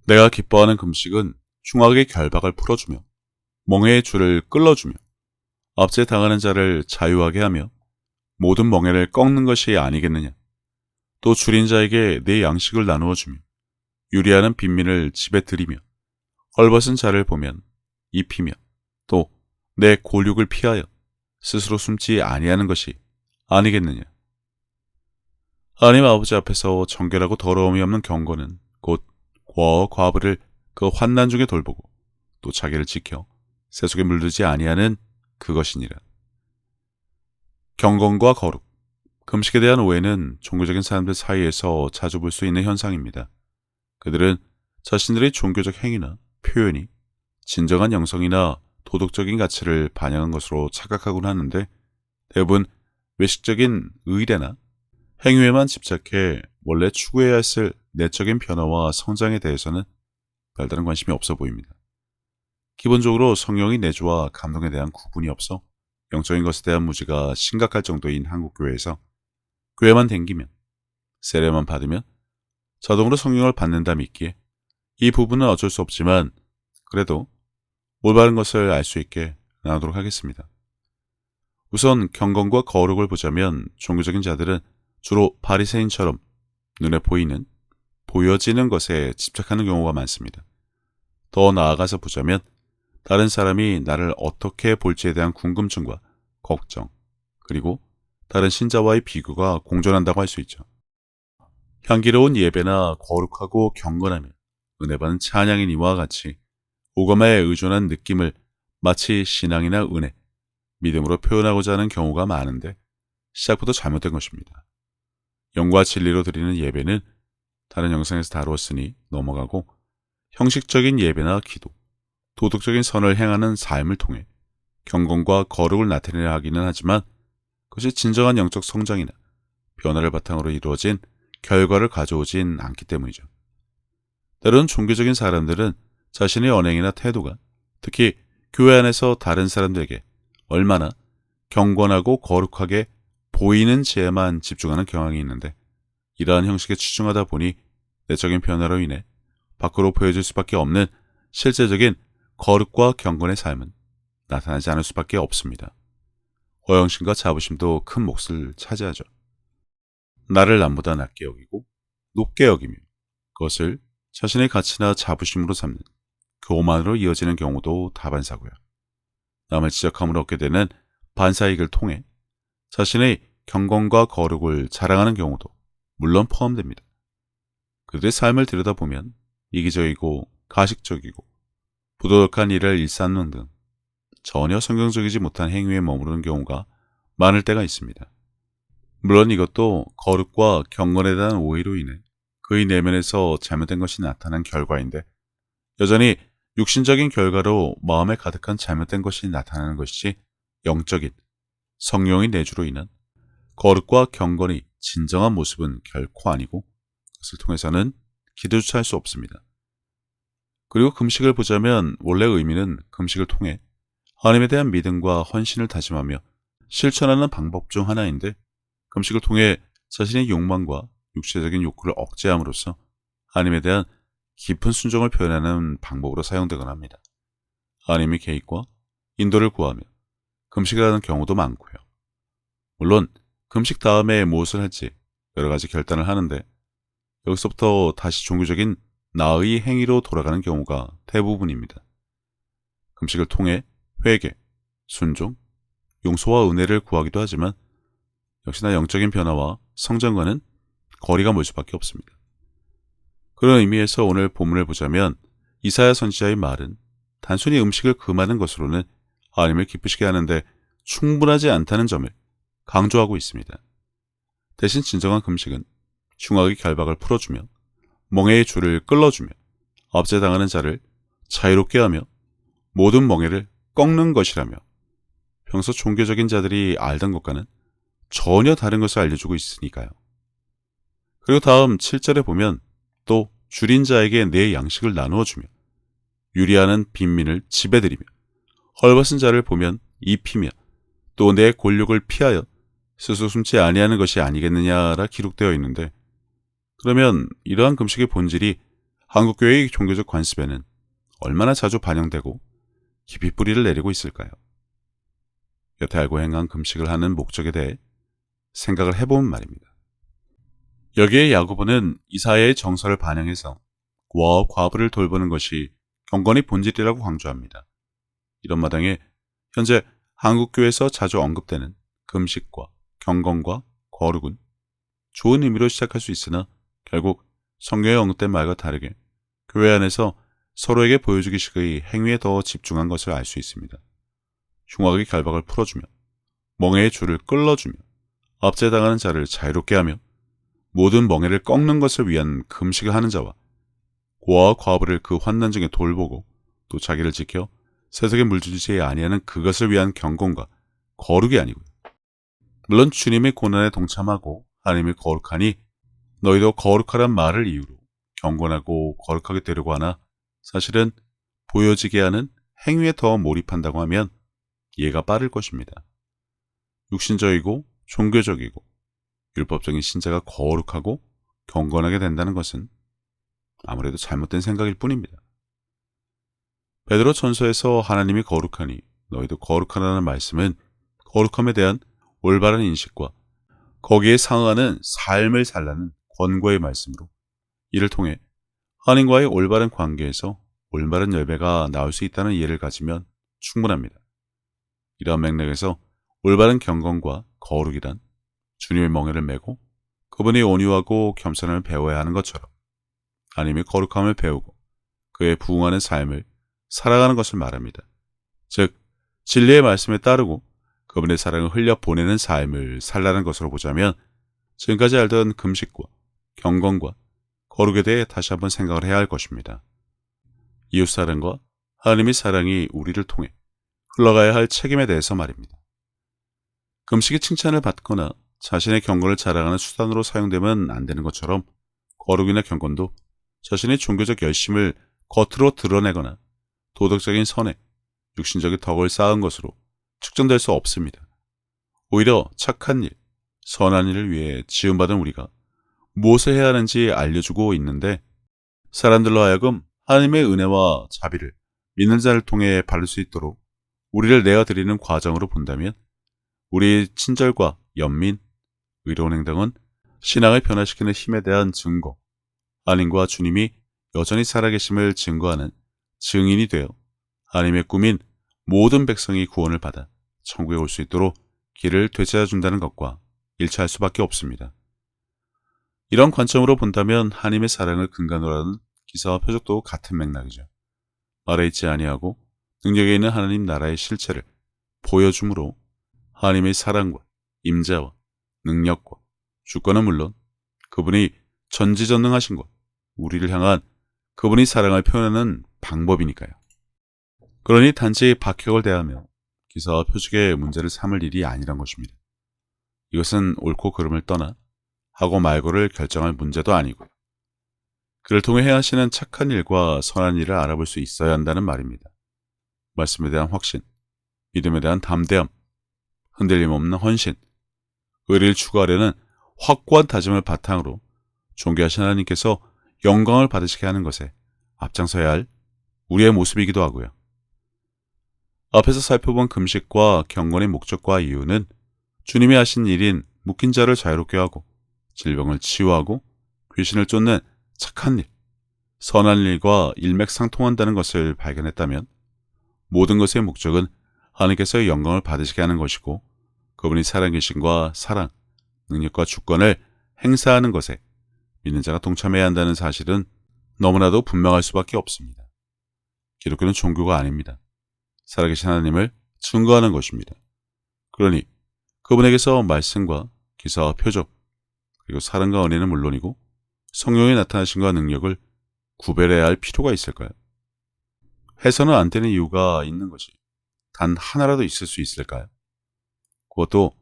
내가 기뻐하는 금식은 흉악의 결박을 풀어주며 멍에의 줄을 끌어주며 압제 당하는 자를 자유하게 하며 모든 멍에를 꺾는 것이 아니겠느냐. 또 줄인 자에게 내 양식을 나누어 주며 유리하는 빈민을 집에 들이며 헐벗은 자를 보면 입히며 또 내 골육을 피하여 스스로 숨지 아니하는 것이 아니겠느냐. 하나님 아버지 앞에서 정결하고 더러움이 없는 경건은 곧 과와 과부를 그 환난 중에 돌보고 또 자기를 지켜 세속에 물들지 아니하는 그것이니라. 경건과 거룩, 금식에 대한 오해는 종교적인 사람들 사이에서 자주 볼 수 있는 현상입니다. 그들은 자신들의 종교적 행위나 표현이 진정한 영성이나 도덕적인 가치를 반영한 것으로 착각하곤 하는데 대부분 외식적인 의례나 행위에만 집착해 원래 추구해야 했을 내적인 변화와 성장에 대해서는 별다른 관심이 없어 보입니다. 기본적으로 성령의 내주와 감동에 대한 구분이 없어 영적인 것에 대한 무지가 심각할 정도인 한국교회에서 교회만 댕기면 세례만 받으면 자동으로 성령을 받는다 믿기에 이 부분은 어쩔 수 없지만 그래도 올바른 것을 알 수 있게 나누도록 하겠습니다. 우선 경건과 거룩을 보자면 종교적인 자들은 주로 바리새인처럼 눈에 보이는, 보여지는 것에 집착하는 경우가 많습니다. 더 나아가서 보자면 다른 사람이 나를 어떻게 볼지에 대한 궁금증과 걱정, 그리고 다른 신자와의 비교가 공존한다고 할 수 있죠. 향기로운 예배나 거룩하고 경건하며 은혜 받은 찬양인 이와 같이 오감에 의존한 느낌을 마치 신앙이나 은혜, 믿음으로 표현하고자 하는 경우가 많은데 시작부터 잘못된 것입니다. 영과 진리로 드리는 예배는 다른 영상에서 다루었으니 넘어가고 형식적인 예배나 기도, 도덕적인 선을 행하는 삶을 통해 경건과 거룩을 나타내려 하기는 하지만 그것이 진정한 영적 성장이나 변화를 바탕으로 이루어진 결과를 가져오진 않기 때문이죠. 때로는 종교적인 사람들은 자신의 언행이나 태도가 특히 교회 안에서 다른 사람들에게 얼마나 경건하고 거룩하게 보이는지에만 집중하는 경향이 있는데 이러한 형식에 치중하다 보니 내적인 변화로 인해 밖으로 보여질 수밖에 없는 실제적인 거룩과 경건의 삶은 나타나지 않을 수밖에 없습니다. 허영심과 자부심도 큰 몫을 차지하죠. 나를 남보다 낮게 여기고 높게 여기며 그것을 자신의 가치나 자부심으로 삼는 교만으로 이어지는 경우도 다반사고요. 남을 지적함으로 얻게 되는 반사이익을 통해 자신의 경건과 거룩을 자랑하는 경우도 물론 포함됩니다. 그들의 삶을 들여다보면 이기적이고 가식적이고 부도덕한 일을 일삼는 등 전혀 성경적이지 못한 행위에 머무르는 경우가 많을 때가 있습니다. 물론 이것도 거룩과 경건에 대한 오해로 인해 그의 내면에서 잘못된 것이 나타난 결과인데 여전히 육신적인 결과로 마음에 가득한 잘못된 것이 나타나는 것이지 영적인 성령의 내주로 인한 거룩과 경건의 진정한 모습은 결코 아니고 그것을 통해서는 기도조차 할 수 없습니다. 그리고 금식을 보자면 원래 의미는 금식을 통해 하나님에 대한 믿음과 헌신을 다짐하며 실천하는 방법 중 하나인데 금식을 통해 자신의 욕망과 육체적인 욕구를 억제함으로써 하나님에 대한 깊은 순종을 표현하는 방법으로 사용되곤 합니다. 하나님의 계획과 인도를 구하며 금식을 하는 경우도 많고요. 물론 금식 다음에 무엇을 할지 여러 가지 결단을 하는데 여기서부터 다시 종교적인 나의 행위로 돌아가는 경우가 대부분입니다. 금식을 통해 회개, 순종, 용서와 은혜를 구하기도 하지만 역시나 영적인 변화와 성장과는 거리가 멀 수밖에 없습니다. 그런 의미에서 오늘 본문을 보자면 이사야 선지자의 말은 단순히 음식을 금하는 것으로는 하나님을 기쁘시게 하는데 충분하지 않다는 점을 강조하고 있습니다. 대신 진정한 금식은 흉악의 결박을 풀어주며 멍에의 줄을 끌어주며 압제당하는 자를 자유롭게 하며 모든 멍에를 꺾는 것이라며 평소 종교적인 자들이 알던 것과는 전혀 다른 것을 알려주고 있으니까요. 그리고 다음 7절에 보면 또 줄인 자에게 내 양식을 나누어 주며 유리하는 빈민을 집에 들이며 헐벗은 자를 보면 입히며 또 내 골육을 피하여 스스로 숨지 아니하는 것이 아니겠느냐라 기록되어 있는데 그러면 이러한 금식의 본질이 한국교회의 종교적 관습에는 얼마나 자주 반영되고 깊이 뿌리를 내리고 있을까요? 여태 알고 행한 금식을 하는 목적에 대해 생각을 해보면 말입니다. 여기에 야고보는 이사야의 정서를 반영해서 고아와 과부를 돌보는 것이 경건의 본질이라고 강조합니다. 이런 마당에 현재 한국교회에서 자주 언급되는 금식과 경건과 거룩은 좋은 의미로 시작할 수 있으나 결국 성경에 언급된 말과 다르게 교회 안에서 서로에게 보여주기식의 행위에 더 집중한 것을 알 수 있습니다. 흉악의 결박을 풀어주며 멍에의 줄을 끌어주며 압제당하는 자를 자유롭게 하며 모든 멍에를 꺾는 것을 위한 금식을 하는 자와 고아와 과부를 그 환난 중에 돌보고 또 자기를 지켜 세속에 물들이지 아니하는 그것을 위한 경건과 거룩이 아니고요. 물론 주님의 고난에 동참하고 하나님이 거룩하니 너희도 거룩하란 말을 이유로 경건하고 거룩하게 되려고 하나 사실은 보여지게 하는 행위에 더 몰입한다고 하면 이해가 빠를 것입니다. 육신적이고 종교적이고 율법적인 신자가 거룩하고 경건하게 된다는 것은 아무래도 잘못된 생각일 뿐입니다. 베드로 전서에서 하나님이 거룩하니 너희도 거룩하라는 말씀은 거룩함에 대한 올바른 인식과 거기에 상응하는 삶을 살라는 권고의 말씀으로 이를 통해 하나님과의 올바른 관계에서 올바른 열매가 나올 수 있다는 이해를 가지면 충분합니다. 이러한 맥락에서 올바른 경건과 거룩이란 주님의 멍에를 메고 그분의 온유하고 겸손함을 배워야 하는 것처럼 하나님의 거룩함을 배우고 그에 부응하는 삶을 살아가는 것을 말합니다. 즉 진리의 말씀에 따르고 그분의 사랑을 흘려 보내는 삶을 살라는 것으로 보자면 지금까지 알던 금식과 경건과 거룩에 대해 다시 한번 생각을 해야 할 것입니다. 이웃사랑과 하나님의 사랑이 우리를 통해 흘러가야 할 책임에 대해서 말입니다. 금식이 칭찬을 받거나 자신의 경건을 자랑하는 수단으로 사용되면 안 되는 것처럼 거룩이나 경건도 자신의 종교적 열심을 겉으로 드러내거나 도덕적인 선에 육신적인 덕을 쌓은 것으로 측정될 수 없습니다. 오히려 착한 일, 선한 일을 위해 지음받은 우리가 무엇을 해야 하는지 알려주고 있는데 사람들로 하여금 하나님의 은혜와 자비를 믿는 자를 통해 받을 수 있도록 우리를 내어드리는 과정으로 본다면 우리 친절과 연민, 의로운 행동은 신앙을 변화시키는 힘에 대한 증거, 하나님과 주님이 여전히 살아계심을 증거하는 증인이 되어 하나님의 꿈인 모든 백성이 구원을 받아 천국에 올 수 있도록 길을 되찾아준다는 것과 일치할 수밖에 없습니다. 이런 관점으로 본다면 하나님의 사랑을 근간으로 하는 기사와 표적도 같은 맥락이죠. 말에 있지 아니하고 능력에 있는 하나님 나라의 실체를 보여줌으로 하나님의 사랑과 임재와 능력과 주권은 물론 그분이 전지전능하신 것, 우리를 향한 그분의 사랑을 표현하는 방법이니까요. 그러니 단지 박격을 대하며 기사와 표적의 문제를 삼을 일이 아니란 것입니다. 이것은 옳고 그름을 떠나 하고 말고를 결정할 문제도 아니고요. 그를 통해 행하시는 착한 일과 선한 일을 알아볼 수 있어야 한다는 말입니다. 말씀에 대한 확신, 믿음에 대한 담대함, 흔들림 없는 헌신, 의리를 추구하려는 확고한 다짐을 바탕으로 존귀하신 하나님께서 영광을 받으시게 하는 것에 앞장서야 할 우리의 모습이기도 하고요. 앞에서 살펴본 금식과 경건의 목적과 이유는 주님이 하신 일인 묶인 자를 자유롭게 하고 질병을 치유하고 귀신을 쫓는 착한 일, 선한 일과 일맥상통한다는 것을 발견했다면 모든 것의 목적은 하나님께서의 영광을 받으시게 하는 것이고 그분이 살아계신과 사랑, 능력과 주권을 행사하는 것에 믿는 자가 동참해야 한다는 사실은 너무나도 분명할 수밖에 없습니다. 기독교는 종교가 아닙니다. 살아계신 하나님을 증거하는 것입니다. 그러니 그분에게서 말씀과 기사와 표적, 그리고 사랑과 은혜는 물론이고 성령의 나타나심과 능력을 구별해야 할 필요가 있을까요? 해서는 안 되는 이유가 있는 것이 단 하나라도 있을 수 있을까요? 그것도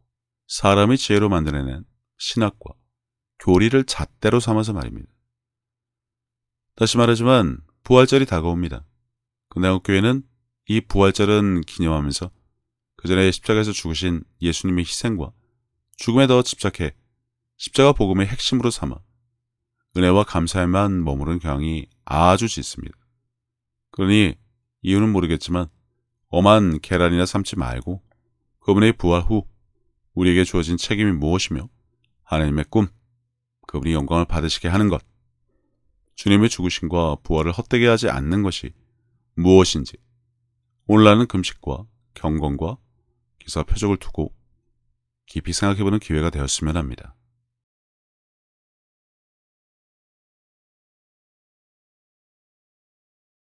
사람이 지혜로 만들어낸 신학과 교리를 잣대로 삼아서 말입니다. 다시 말하지만 부활절이 다가옵니다. 근대한국교회는 이 부활절은 기념하면서 그 전에 십자가에서 죽으신 예수님의 희생과 죽음에 더 집착해 십자가 복음의 핵심으로 삼아 은혜와 감사에만 머무른 경향이 아주 짙습니다. 그러니 이유는 모르겠지만 엄한 계란이나 삶지 말고 그분의 부활 후 우리에게 주어진 책임이 무엇이며 하나님의 꿈, 그분이 영광을 받으시게 하는 것, 주님의 죽으심과 부활을 헛되게 하지 않는 것이 무엇인지 오늘날은 금식과 경건과 기사 표적을 두고 깊이 생각해보는 기회가 되었으면 합니다.